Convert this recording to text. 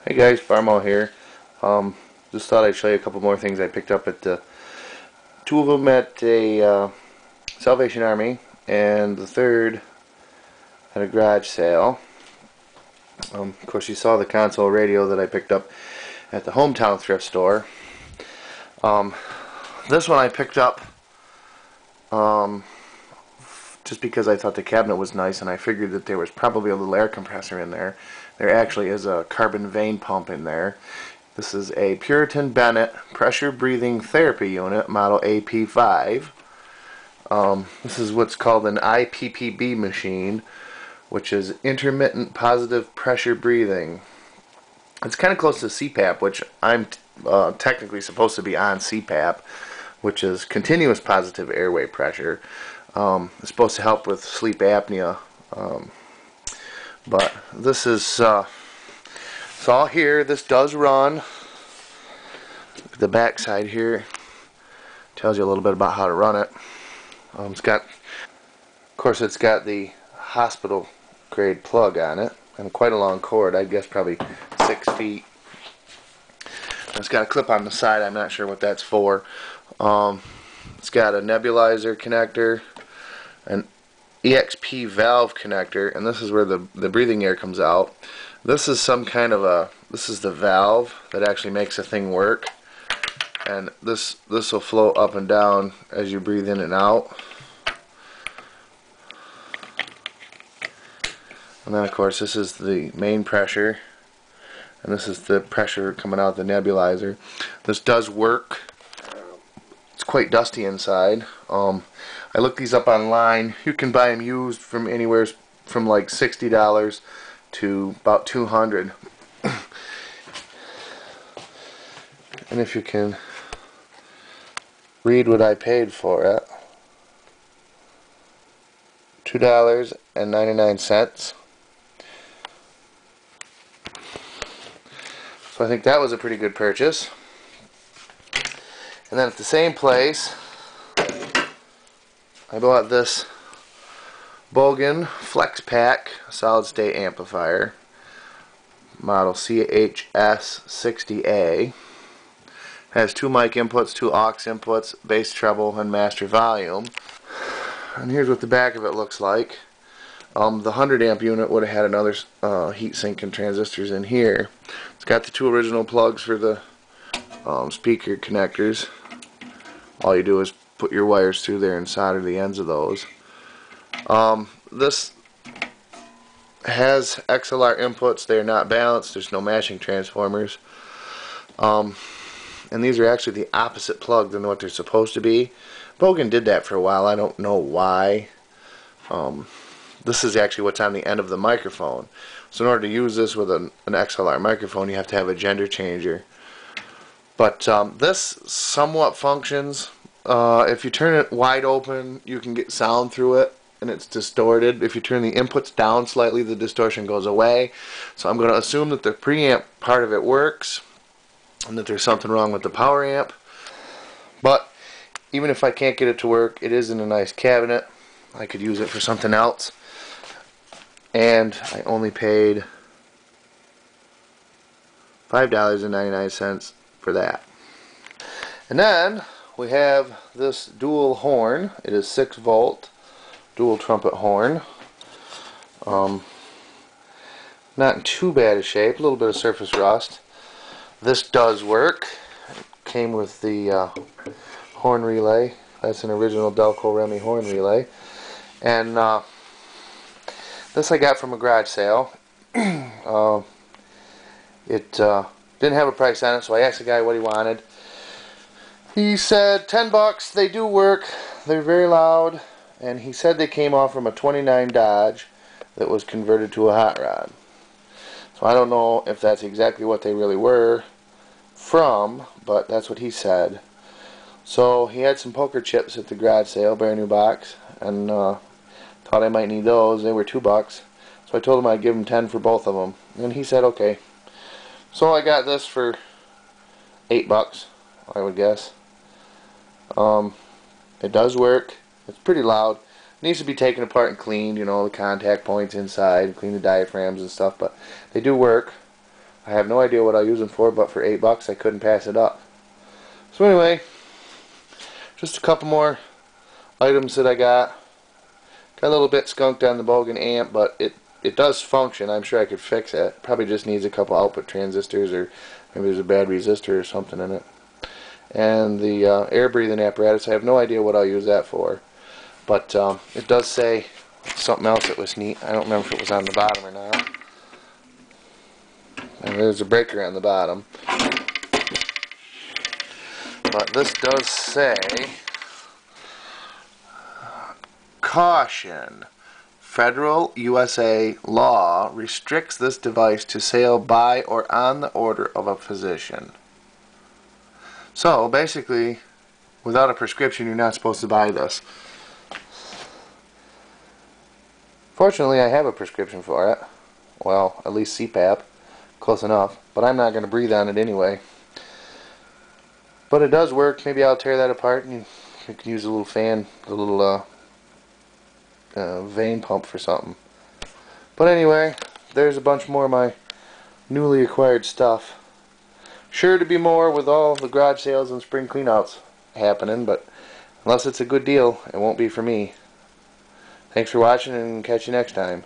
Hey guys, Farmo here. Just thought I'd show you a couple more things I picked up at two of them at a Salvation Army, and the third at a garage sale. Of course, you saw the console radio that I picked up at the hometown thrift store. This one I picked up just because I thought the cabinet was nice, and I figured that there was probably a little air compressor in there. There actually is a carbon vein pump in there. This is a Puritan Bennett pressure breathing therapy unit, model AP5. This is what's called an IPPB machine, which is intermittent positive pressure breathing. It's kind of close to CPAP, which I'm technically supposed to be on CPAP, which is continuous positive airway pressure. It's supposed to help with sleep apnea. But this is it's all here. This does run. The back side here tells you a little bit about how to run it. It's got, of course, it's got the hospital grade plug on it, and quite a long cord. I guess probably 6 feet. It's got a clip on the side. I'm not sure what that's for. It's got a nebulizer connector, an EXP valve connector, and this is where the breathing air comes out. This is some kind of this is the valve that actually makes the thing work, and this will flow up and down as you breathe in and out. And then of course this is the main pressure, and this is the pressure coming out the nebulizer. This does work. It's quite dusty inside. I looked these up online. You can buy them used from anywhere from like $60 to about $200. And if you can read what I paid for it, $2.99. So I think that was a pretty good purchase. And then at the same place, I bought this Bogan Flex Pack solid state amplifier, model CHS60A. Has 2 mic inputs, 2 aux inputs, bass treble, and master volume. And here's what the back of it looks like. The 100 amp unit would have had another heat sink and transistors in here. It's got the 2 original plugs for the speaker connectors. All you do is put your wires through there and solder the ends of those. This has XLR inputs. They're not balanced. There's no matching transformers. And these are actually the opposite plug than what they're supposed to be. Bogan did that for a while. I don't know why. This is actually what's on the end of the microphone. So in order to use this with an XLR microphone, you have to have a gender changer. But this somewhat functions. If you turn it wide open, you can get sound through it, and it's distorted. If you turn the inputs down slightly, the distortion goes away. So I'm going to assume that the preamp part of it works, and that there's something wrong with the power amp. But even if I can't get it to work, it is in a nice cabinet. I could use it for something else. And I only paid $5.99 for that. And then we have this dual horn. It is 6 volt dual trumpet horn. Not in too bad a shape. A little bit of surface rust. This does work. It came with the horn relay. That's an original Delco Remy horn relay. And this I got from a garage sale. It didn't have a price on it, so I asked the guy what he wanted. He said 10 bucks. They do work. They're very loud. And he said they came off from a 29 Dodge that was converted to a hot rod. So I don't know if that's exactly what they really were from, but that's what he said. So he had some poker chips at the garage sale, brand new box, and thought I might need those. They were 2 bucks. So I told him I'd give him 10 for both of them. And he said okay. So I got this for 8 bucks, I would guess. It does work. It's pretty loud. It needs to be taken apart and cleaned, you know, the contact points inside, clean the diaphragms and stuff, but they do work. I have no idea what I'll use them for, but for $8 I couldn't pass it up. So anyway, just a couple more items that I got. Got a little bit skunked on the Bogan amp, but it does function. I'm sure I could fix it. Probably just needs a couple output transistors, or maybe there's a bad resistor or something in it. And the air breathing apparatus, I have no idea what I'll use that for. But it does say something else that was neat. I don't remember if it was on the bottom or not. And there's a breaker on the bottom. But this does say, caution, Federal USA law restricts this device to sale by or on the order of a physician. So basically, without a prescription, you're not supposed to buy this. Fortunately, I have a prescription for it. Well, at least CPAP. Close enough. But I'm not going to breathe on it anyway. But it does work. Maybe I'll tear that apart and you can use a little fan, a little vein pump for something. But anyway, there's a bunch more of my newly acquired stuff. Sure to be more with all the garage sales and spring cleanouts happening, but unless it's a good deal, it won't be for me. Thanks for watching, and catch you next time.